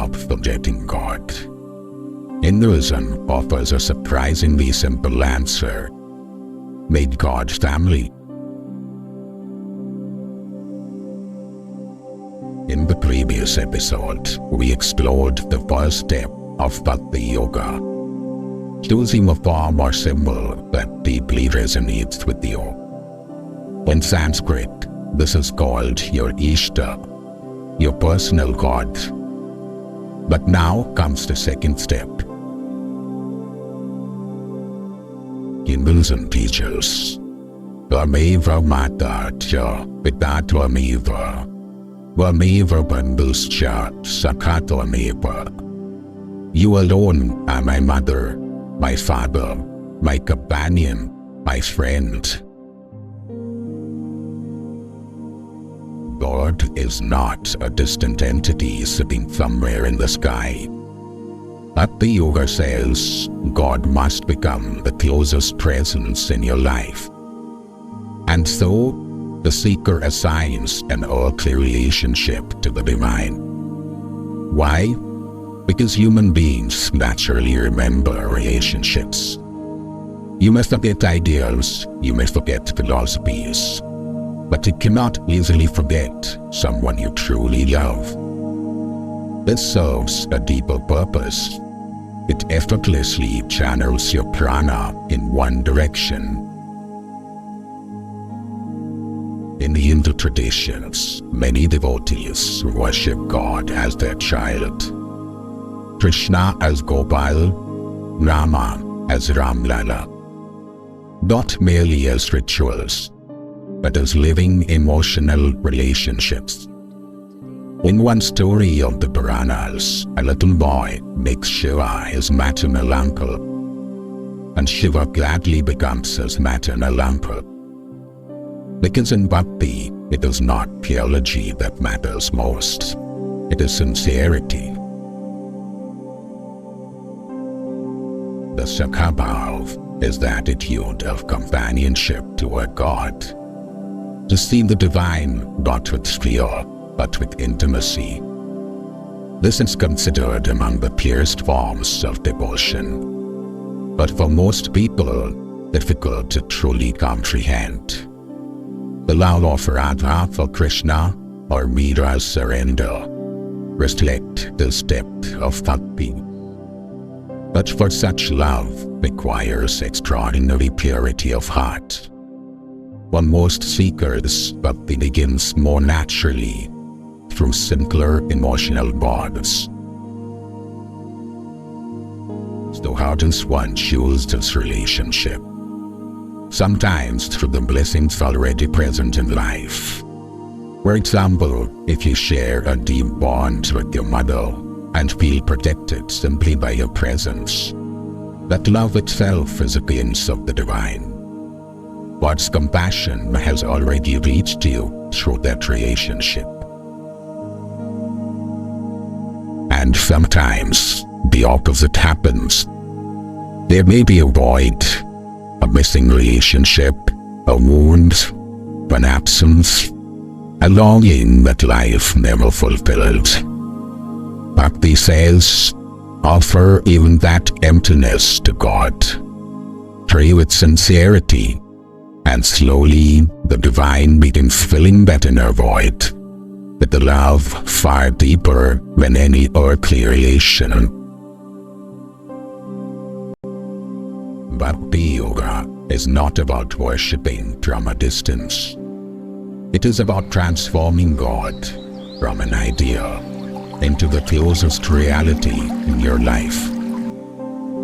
stop forgetting God. Hinduism offers a surprisingly simple answer. Make God family. In the previous episode, we explored the first step of Bhakti Yoga, choosing a form or symbol that deeply resonates with you. In Sanskrit, this is called your Ishta, your personal God. But now comes the second step. Hinduism teaches, Tvameva mata cha Pita Tvameva, Tvameva bandhuscha sakha Tvameva. You alone are my mother, my father, my companion, my friend. God is not a distant entity sitting somewhere in the sky. Bhakti Yoga says God must become the closest presence in your life. And so, the seeker assigns an earthly relationship to the divine. Why? Because human beings naturally remember relationships. You may forget ideals, you may forget philosophies, but you cannot easily forget someone you truly love. This serves a deeper purpose. It effortlessly channels your prana in one direction. In the Hindu traditions, many devotees worship God as their child. Krishna as Gopal, Rama as Ramlala. Not merely as rituals, but as living emotional relationships. In one story of the Puranas, a little boy makes Shiva his maternal uncle, and Shiva gladly becomes his maternal uncle. Because in Bhakti, it is not theology that matters most, it is sincerity. The Sakha Bhav is the attitude of companionship toward God. To see the divine not with fear, but with intimacy. This is considered among the purest forms of devotion, but for most people, difficult to truly comprehend. The love of Radha for Krishna or Mira's surrender reflect this depth of bhakti. But for such love requires extraordinary purity of heart. For most seekers, bhakti begins more naturally through simpler emotional bonds. So how does one choose this relationship? Sometimes through the blessings already present in life. For example, if you share a deep bond with your mother and feel protected simply by your presence, that love itself is a glimpse of the divine. God's compassion has already reached you through that relationship. And sometimes the opposite happens. There may be a void, a missing relationship, a wound, an absence, a longing that life never fulfilled. Bhakti says, offer even that emptiness to God. Pray with sincerity, and slowly the divine begins filling that inner void with the love far deeper than any earthly relation. Bhakti Yoga is not about worshipping from a distance. It is about transforming God from an idea into the closest reality in your life.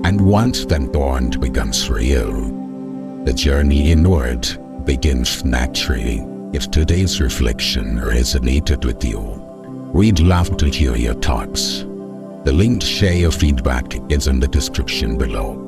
And once that bond becomes real, the journey inward begins naturally. If today's reflection resonated with you, we'd love to hear your thoughts. The link to share your feedback is in the description below.